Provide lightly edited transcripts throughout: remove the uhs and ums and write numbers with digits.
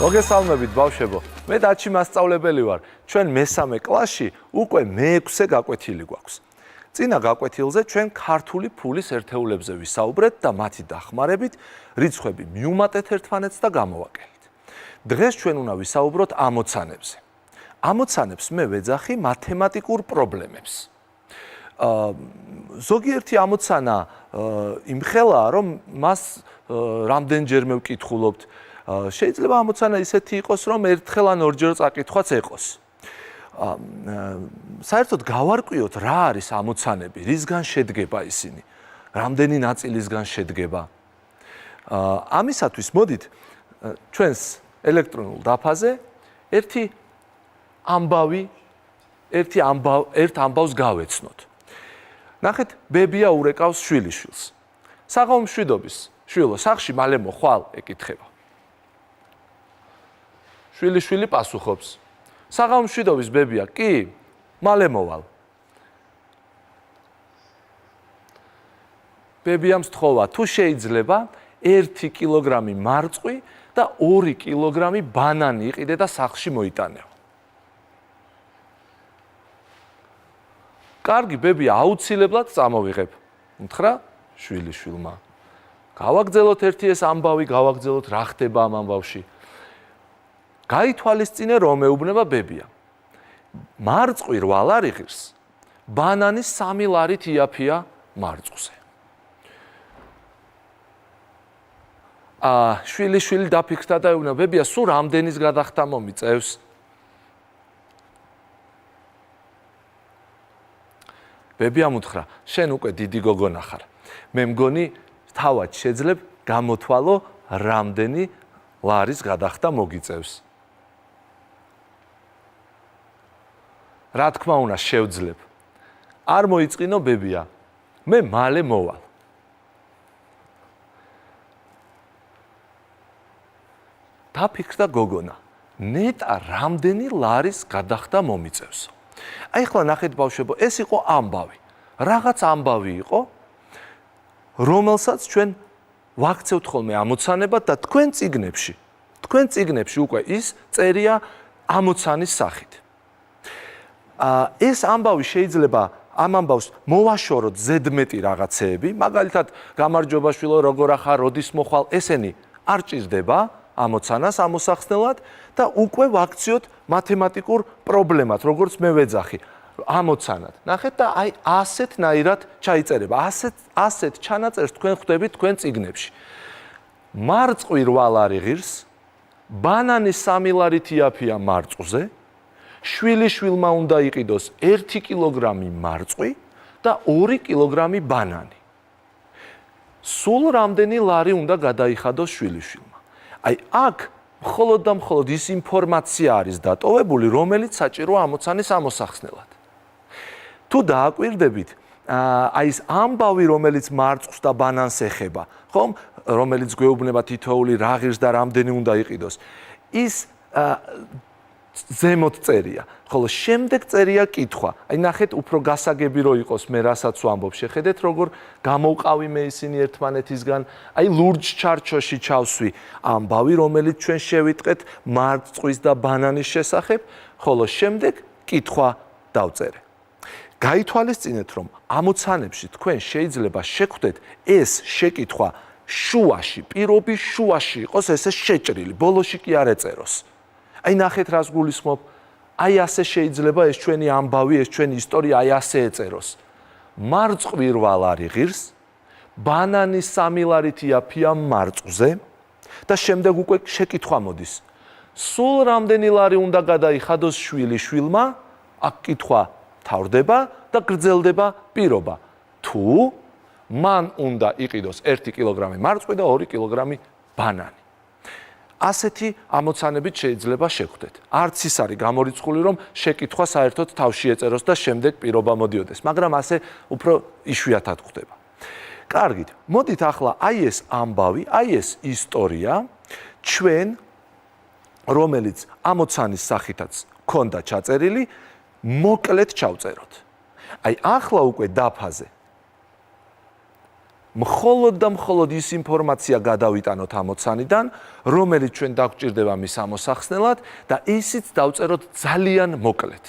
მოგესალმებით ბავშვებო. მე დაჩი მასწავლებელი ვარ. ჩვენ მესამე კლასში უკვე მე-6-ე გაკვეთილი გვაქვს. წინა გაკვეთილზე ჩვენ ქართული ფულის ერთეულებზე ვისაუბრეთ და მათი დახმარებით რიცხვები მიუმატეთ ერთმანეთს და გამოვაკელით. დღეს ჩვენ უნდა ვისაუბროთ ამოცანებზე. ამოცანებს მე ვეძახი მათემატიკურ პრობლემებს. ზოგიერთი ამოცანა იმხელაა, რომ მას რამდენჯერმე ვკითხულობთ. შეიძლება ამოცანა ისეთი იყოს, რომ ერთხელ ან ორჯერ წაკითხვაც ეყოს. საერთოდ გავარკვიოთ რა არის ამოცანები, რისგან შედგება ისინი, რამდენი ნაწილისგან შედგება. ამისათვის მოდით ჩვენს ელექტრონულ დაფაზე ერთ ამბავს გავეცნოთ. ნახეთ, ბებია ურეკავს შვილიშვილს. საღამო მშვიდობის, შვილო, სახლში მალე მოხვალ, ეკითხება. შვილიშვილი პასუხობს. საღამო მშვიდობის ბებია, კი, მალე მოვალ. ბებიამ სთხოვა, თუ შეიძლება 1 კილოგრამი მარწყვი და 2 კილოგრამი ბანანი იყიდე და სახლში მოიტანეო. კარგი, ბებია, აუცილებლად წამოვიღებ. უთხრა შვილიშვილმა. გავაგრძელოთ ერთი ეს ამბავი, გავაგრძელოთ რა ხდება ამ ამბავში. გაითვალისწინე რომ ეუბნება ბებია. მარწყვი 8 ლარი ღირს, ბანანი 3 ლარით იაფია მარწყვზე. შვილიშვილი დაფიქრდა და ეუბნება, ბებია, სულ რამდენის გადახდა მომიწევს? ბებიამ უთხრა, შენ უკვე დიდი გოგონა ხარ. მე მგონი თავად შეძლებ გამოთვალო რამდენი ლარის გადახდა მოგიწევს. რა თქმა უნდა შევძლებ. არ მოიწყინო ბებია. მე მალე მოვალ. დაფიქრდა გოგონა. ნეტა რამდენი ლარის გადახდა მომიწევსო. აი ახლა ნახეთ ბავშვებო, ეს იყო ამბავი. რაღაც ამბავი იყო, რომელსაც ჩვენ ვაქცევთ ხოლმე ამოცანებად და თქვენ წიგნებში უკვე ის წერია ამოცანის სახით. ეს ამბავი შეიძლება ამ ამბავს მოვაშოროთ ზედმეტი რაღაცეები, მაგალითად, გამარჯობა შვილო, როგორ ახარ, როდის მოხვალ, ესენი არ ჭირდება ამოცანას ამოსახსნელად და უკვე ვაქციოთ მათემატიკურ პრობლემად, როგორც მე ვეძახი, ამოცანად. ნახეთ და აი ასეთნაირად ჩაიწერება. ასეთ ჩანაწერს თქვენ ხვდებით თქვენ წიგნებში. მარწყვი 8 ლარი ღირს, ბანანი 3 ლარით იაფია მარწყვზე, შვილიშვილმა უნდა იყიდოს 1 კილოგრამი მარწყვი და 2 კილოგრამი ბანანი. სულ რამდენი ლარი უნდა გადაიხადოს შვილიშვილმა? აი აქ მხოლოდ და მხოლოდ ის ინფორმაცია არის დატოვებული, რომელიც საჭიროა ამოცანის ამოსახსნელად. თუ დააკვირდებით, აი ეს ამბავი, რომელიც მარწყვს და ბანანს ეხება, ხომ, რომელიც გვეუბნება თითოეული რა ღირს და რამდენი უნდა იყიდოს, ის ზემოთ წერია, ხოლო შემდეგ წერია კითხვა. აი ნახეთ, უფრო გასაგები რო იყოს მე რასაც ვამბობ, შეხედეთ როგორ გამოვყავი მე ისინი ერთმანეთისგან, აი ლურჯ ჩარჩოში ჩავსვი ამბავი, რომელიც ჩვენ შევიტყეთ მარწყვის და ბანანის შესახებ, ხოლო შემდეგ კითხვა დავწერე. გაითვალისწინეთ, რომ ამოცანებში თქვენ შეიძლება შეხვდეთ ეს შეკითხვა შუაში, პირობის შუაში იყოს ესე შეჭრილი, ბოლოში კი არ ეწეროს. აი ნახეთ რას გულისხმობ, აი ასე შეიძლება ეს ჩვენი ამბავი, ეს ჩვენი ისტორია აი ასე ეწეროს. მარწყვი 8 ლარი ღირს, ბანანი 3 ლარით იაფია მარწყვზე და შემდეგ უკვე შეკითხვა მოდის. სულ რამდენი ლარი უნდა გადაიხადოს შვილიშვილმა? აქ კითხვა თავდება და გრძელდება პირობა. თუ მან უნდა იყიდოს 1 კილოგრამი მარწყვი და 2 კილოგრამი ბანანი. ასეთი ამოცანებით შეიძლება შეხვდეთ. არც ის არის გამორიცხული, რომ შეკითხვა საერთოდ თავში ეწეროს და შემდეგ პირობა მოდიოდეს, მაგრამ ასე უფრო იშვიათად ხდება. კარგით, მოდით ახლა აი ეს ამბავი, აი ეს ისტორია ჩვენ, რომელიც ამოცანის სახითაც ქონდა ჩაწერილი, მოკლედ ჩავწეროთ. აი ახლა უკვე დაფაზე მხოლოდ და მხოლოდ ის ინფორმაცია გადავიტანოთ ამოცანიდან, რომელიც ჩვენ დაგვჭირდება მის ამოსახსნელად და ისიც დავწეროთ ძალიან მოკლედ.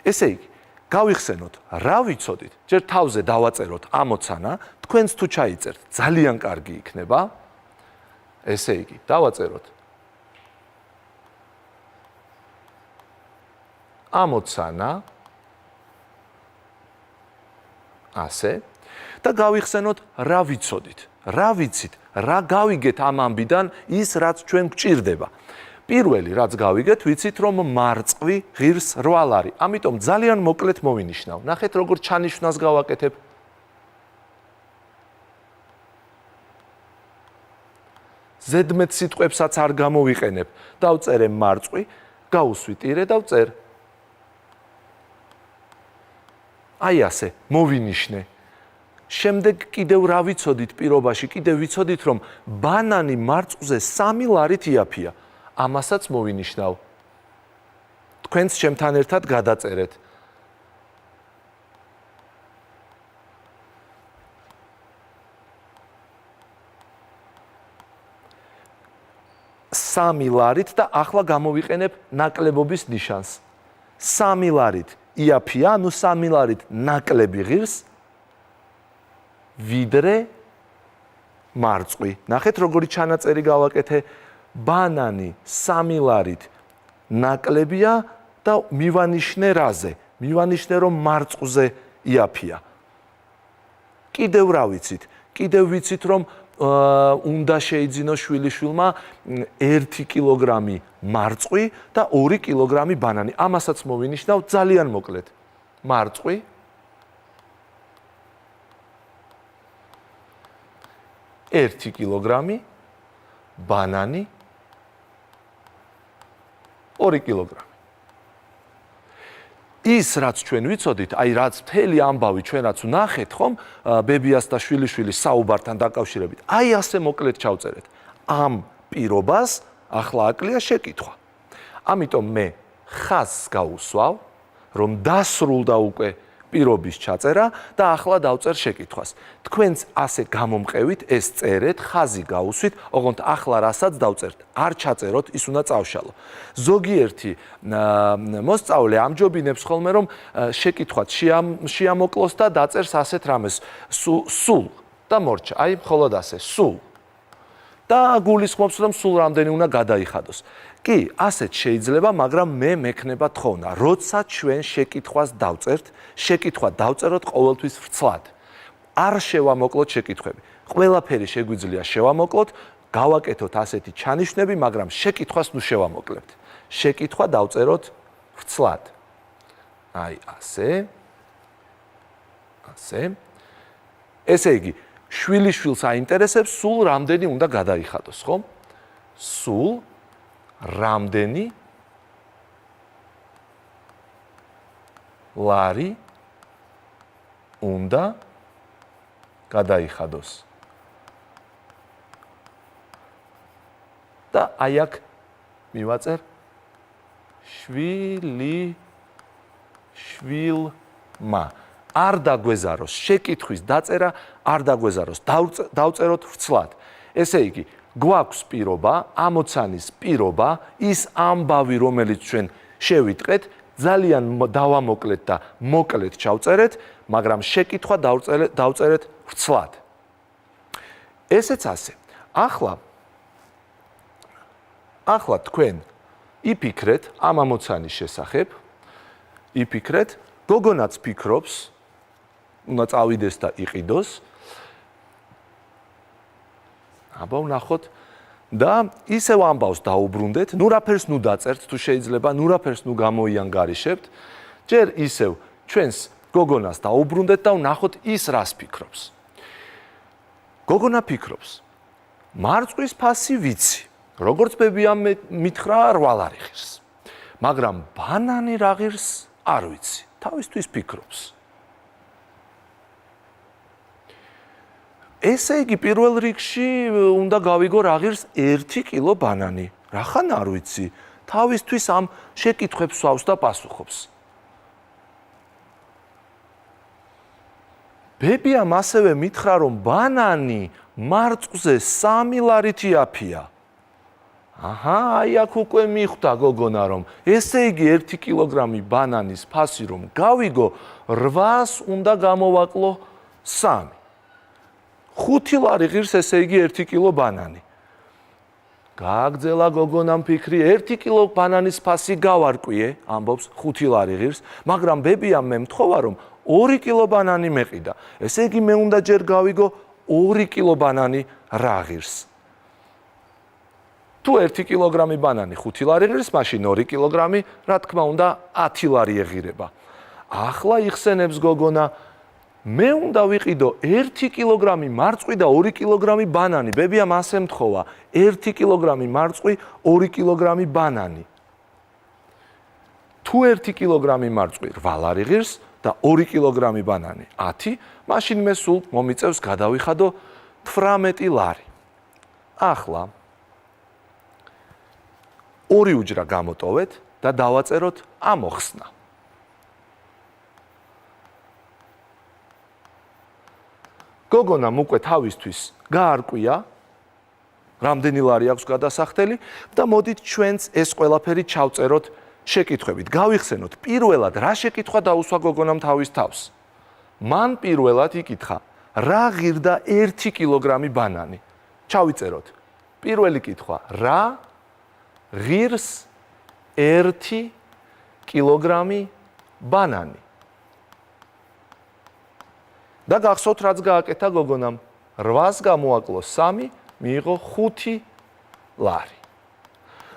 ესე იგი, გავიხსენოთ, რა ვიცოდით, ჯერ თავზე დავაწეროთ ამოცანა, თქვენც თუ ჩაიწერთ, ძალიან კარგი იქნება. ესე იგი, დავაწეროთ ამოცანა ასე და გავიხსენოთ, რა ვიცოდით, რა ვიცით, რა გავიგეთ ამ ამბიდან ის, რაც ჩვენ გვჭირდება. პირველი, რაც გავიგეთ, ვიცით, რომ მარწყვი ღირს 8 არის. ამიტომ ძალიან მოკლედ მოვინიშნავ. ნახეთ, როგორ ჩანიშვნას გავაკეთებ. ზედმეტ სიტყვებსაც არ გამოვიყენებ. დავწერე მარწყვი, გავუსვიტირე და ვწერ. აი ასე, მოვინიშნე. შემდეგ კიდევ რა ვიცოდით პირობაში, კიდევ ვიცოდით, რომ ბანანი მარწყვზე 3 ლარით იაფია. ამასაც მოვინიშნავ. თქვენც ჩემთან ერთად გადაწერეთ. სამი ლარით და ახლა გამოვიყენებ ნაკლებობის ნიშანს. 3 ლარით იაფია, ანუ 3 ლარით ნაკლები ღირს ვიდრე მარწყვი. ნახეთ, როგორი ჩანაწერი გავაკეთე. ბანანი 3 ლარით ნაკლებია და მივანიშნე რაზე? მივანიშნე, რომ მარწყვზე იაფია. კიდევ რა ვიცით? კიდევ ვიცით, რომ უნდა შეიძინოს შვილიშვილმა 1 კილოგრამი მარწყვი და 2 კილოგრამი ბანანი. ამასაც მოვინიშნავ ძალიან მოკლედ. მარწყვი 1 კილოგრამი, ბანანი 2 კილოგრამი. ის, რაც ჩვენ ვიცოდით, აი რაც მთელი ამბავი ჩვენ რაც ვნახეთ, ხომ, ბებიას და შვილიშვილის საუბართან დაკავშირებით, აი ასე მოკლედ ჩავწერეთ. ამ პირობას ახლა აკლია შეკითხვა. ამიტომ მე ხაზს გავუსვავ, რომ დასრულდა უკვე პირობის ჩაწერა და ახლა დავწერ შეკითხვას. თქვენც ასე გამომყევით, ეს წერეთ, ხაზი გაუსვით, ოღონდ ახლა რასაც დავწერთ, არ ჩაწეროთ, ის უნდა წავშალო. ზოგიერთი მოსწავლე ამჯობინებს ხოლმე, რომ შეკითხვაც შეამოკლოს და დაწერს ასეთ რამეს, სულ და მორჩა, აი მხოლოდ ასე, სულ. და გულისხმობს, რომ სულ რამდენი უნდა გადაიხადოს. კი, ასეთ შეიძლება, მაგრამ მე მექნება თხოვნა, როცა ჩვენ შეკითხვას დავწერთ, შეკითხვა დავწეროთ ყოველთვის ვრცლად. არ შევამოკლოთ შეკითხვები. ყველაფერი შეგვიძლია შევამოკლოთ, გავაკეთოთ ასეთი ჩანიშვნები, მაგრამ შეკითხვას ნუ შევამოკლებთ. შეკითხვა დავწეროთ ვრცლად. აი ასე. ასე. ესე იგი, შვილიშვილს აინტერესებს, სულ რამდენი უნდა გადაიხადოს, ხო? სულ რამდენი ლარი უნდა გადაიხადოს. და აი აქ მივაწერ შვილმა. არ დაგვეზაროს შეკითხვის დაწერა, არ დაგვეზაროს. დავწეროთ ვრცლად. ესე იგი, გვაქვს პირობა, ამოცანის პირობა, ის ამბავი, რომელიც ჩვენ შევიტყეთ, ძალიან დავამოკლეთ და მოკლედ ჩავწერეთ, მაგრამ შეკითხვა დავწერეთ ვრცლად. ესეც ასე. ახლა თქვენ იფიქრეთ ამ ამოცანის შესახებ, იფიქრეთ, გოგონაც ფიქრობს, უნდა წავიდეს და იყიდოს. აბა ვნახოთ და ისევ ამბავს დაუბრუნდეთ, ნუ რაფერს ნუ დაწერთ, თუ შეიძლება, ნუ რაფერს ნუ გამოიანგარიშებთ. ჯერ ისევ ჩვენს გოგონას დაუბრუნდეთ და ვნახოთ ის რას ფიქრობს. გოგონა ფიქრობს, მარწყვის ფასი ვიცი, როგორც ბებიამ მითხრა 8 ლარი ღირს. მაგრამ ბანანი რა ღირს არ ვიცი, თავისთვის ფიქრობს. ესე იგი პირველ რიგში უნდა გავიგო რა ღირს 1 კილო ბანანი. რახან არ ვიცი, თავისთვის ამ შეკითხვებს ვსვავს და პასუხობს. ბებიამ ასევე მითხრა, რომ ბანანი მარწყვზე 3 ლარით იაფია. აჰა, აი აქ უკვე მიხვდა გოგონა, რომ ესე იგი 1 კილოგრამი ბანანის ფასი რომ გავიგო, 800 უნდა გამოვაკლო 3. 5 ლარი ღირს, ესე იგი 1 კილო ბანანი. გააგზელა გოგონამ ფიქრი, 1 კილო ბანანის ფასი გავარკვიე, ამბობს 5 ლარი ღირს, მაგრამ ბებიამ მე მთხოვა, რომ 2 კილო ბანანი მეყიდა. ესე იგი მე უნდა ჯერ გავიგო 2 კილო ბანანი რა ღირს. თუ 1 კილოგრამი ბანანი 5 ლარი ღირს, მაშინ 2 კილოგრამი, რა თქმა უნდა, 10 ლარი ეღირება. ახლა იხსენებს გოგონა, მე უნდა ვიყიდო 1 კილოგრამი მარწყვი და 2 კილოგრამი ბანანი. ბებიამ ასე მთხოვა, 1 კილოგრამი მარწყვი, 2 კილოგრამი ბანანი. თუ 1 კილოგრამი მარწყვი 8 ლარი ღირს და 2 კილოგრამი ბანანი 10, მაშინ მე სულ მომიწევს გადავიხადო 18 ლარი. ახლა 2 უჯრა გამოტოვეთ და დავაწეროთ ამოხსნა. გოგონამ უკვე თავისთვის გაარკვია, რამდენი ლარი აქვს გადასახდელი და მოდით ჩვენც ეს ყველაფერი ჩავწეროთ შეკითხვებით. გავიხსენოთ, პირველად რა შეკითხვა დაუსვა გოგონამ თავის თავს. მან პირველად იკითხა, რა ღირდა 1 კილოგრამი ბანანი. ჩავიწეროთ. პირველი კითხვა, რა ღირს 1 კილოგრამი ბანანი. და გახსოვთ, რაც გააკეთა გოგონამ, 8-ს გამოაკლო 3, მიიღო 5 ლარი.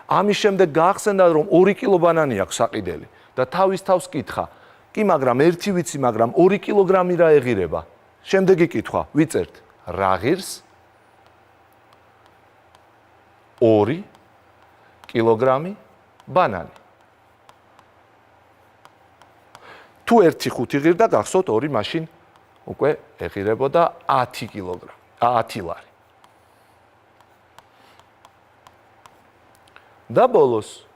ამის შემდეგ გაახსენდა, რომ 2 კილო ბანანი აქვს საყიდელი და თავის თავს კითხა, კი, მაგრამ 1 ვიცი, მაგრამ 2 კილოგრამი რა ეღირება? შემდეგი კითხვა, ვიწერთ, რა ღირს 2 კილოგრამი ბანანი. თუ 1 5 ღირდა, გახსოვთ 2 მაშინ უკვე ეღირებოდა 10 კილოგრამი, 10 ლარი. და ბოლოს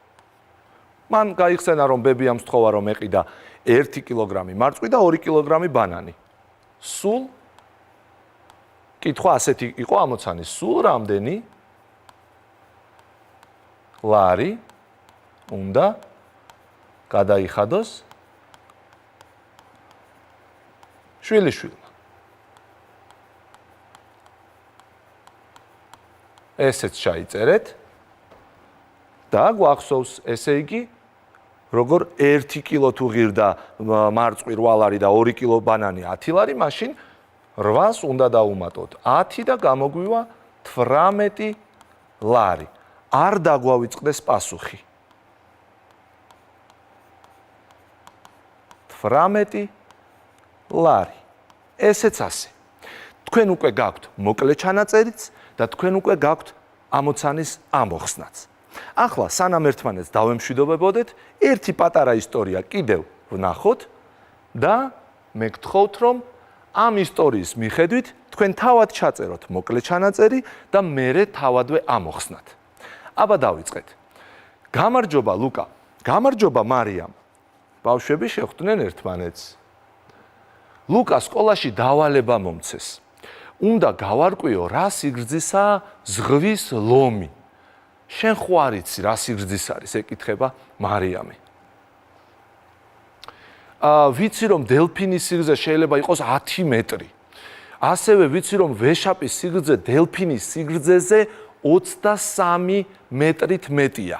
მან გაიხსენა, რომ ბებიამ სთხოვა, რომ ეყიდა 1 კილოგრამი მარწყვი და 2 კილოგრამი ბანანი. სულ კითხვა ასეთი იყო ამოცანი, სულ რამდენი ლარი უნდა გადაიხადოს შვილიშვილმა. ესეც ჩაიწერეთ და გვახსოვს, ესე იგი, როგორ 1 კილო თუ ღირდა მარწყვი 8 ლარი და 2 კილო ბანანი 10 ლარი, მაშინ 8-ს უნდა დავუმატოთ 10 და გამოგვივა 18 ლარი. არ დაგვავიწყდეს პასუხი. 18 ლარი. ესეც ასე. თქვენ უკვე გაქვთ მოკლე ჩანაწერიც და თქვენ უკვე გაქვთ ამოცანის ამოხსნაც. ახლა სანამ ერთმანეთს დავემშვიდობებოდეთ, ერთი პატარა ისტორია კიდევ ვნახოთ და მე გთხოვთ, რომ ამ ისტორიის მიხედვით თქვენ თავად ჩაწეროთ მოკლე ჩანაწერი და მერე თავადვე ამოხსნათ. აბა დავიწყეთ. გამარჯობა ლუკა, გამარჯობა მარიამ. ბავშვები შეხვდნენ ერთმანეთს. ლუკა სკოლაში დავალება მომცეს. უნდა გავარკვიო, რა სიგრძისაა ზღვის ლომი. შენ ხო არ იცი, რა სიგრძის არის, ეკითხება მარიამი. ვიცი, რომ დელფინის სიგრძე შეიძლება იყოს 10 მეტრი. ასევე ვიცი, რომ ვეშაპის სიგრძე დელფინის სიგრძეზე 23 მეტრით მეტია.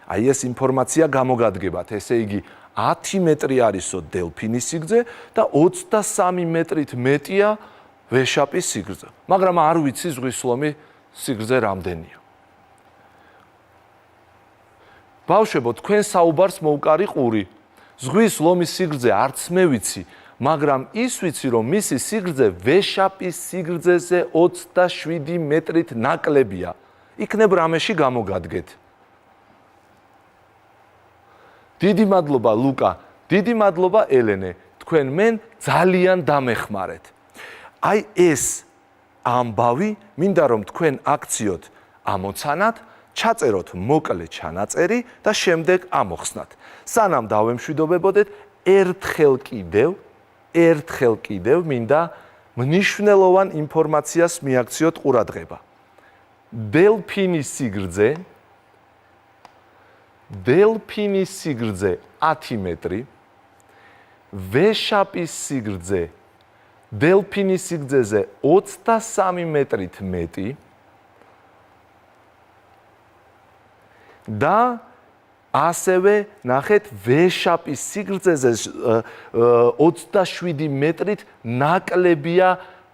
აი ეს ინფორმაცია გამოგადგებათ, ესე იგი 10 მეტრი არისო დელფინის სიგრძე და 23 მეტრით მეტია ვეშაპის სიგრძე. მაგრამ არ ვიცი ზღვის ლომის სიგრძე რამდენია. ბავშვებო, თქვენ საუბარს მოუკარი ყური. ზღვის ლომის სიგრძე არც მე ვიცი, მაგრამ ის ვიცი, რომ მისი სიგრძე ვეშაპის სიგრძეზე 27 მეტრით ნაკლებია. იქნებ რამეში გამოგადგეთ. დიდი მადლობა ლუკა, დიდი მადლობა ელენე, თქვენ მენ ძალიან დამეხმარეთ. აი ეს ამბავი მინდა რომ თქვენ აქციოთ ამოცანად, ჩაწეროთ მოკლე ჩანაწერი და შემდეგ ამოხსნათ. სანამ დავემშვიდობებოდეთ, ერთხელ ერთხელ კიდევ მინდა მნიშვნელოვან ინფორმაციას მიაქციოთ ყურადღება. დელფინის სიგრძე 10 მეტრი, ვეშაპის სიგრძე დელფინის სიგრძეზე 23 მეტრით მეტი და ასევე ნახეთ ვეშაპის სიგრძეზე 27 მეტრით ნაკლებია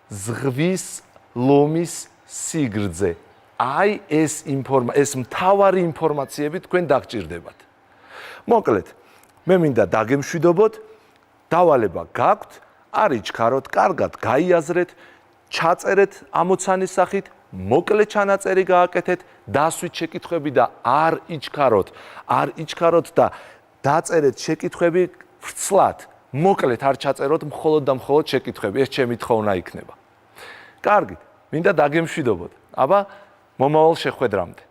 ზღვის ლომის სიგრძე. აი ეს მთავარი ინფორმაციები თქვენ დაგჭირდებათ. მოკლედ, მე მინდა დაგემშვიდობოთ, დავალება გაქვთ, არ იჩქაროთ, კარგად გაიაზრეთ, ჩაწერეთ ამოცანის სახით, მოკლე ჩანაწერი გააკეთეთ, დასვით შეკითხვები და არ იჩქაროთ და დაწერეთ შეკითხვები ვრცლად. მოკლედ არ ჩაწეროთ მხოლოდ და მხოლოდ შეკითხვები, ეს ჩემი თხოვნა იქნება. კარგი, მინდა დაგემშვიდობოთ. აბა, მომავალ შეხვედრამდე.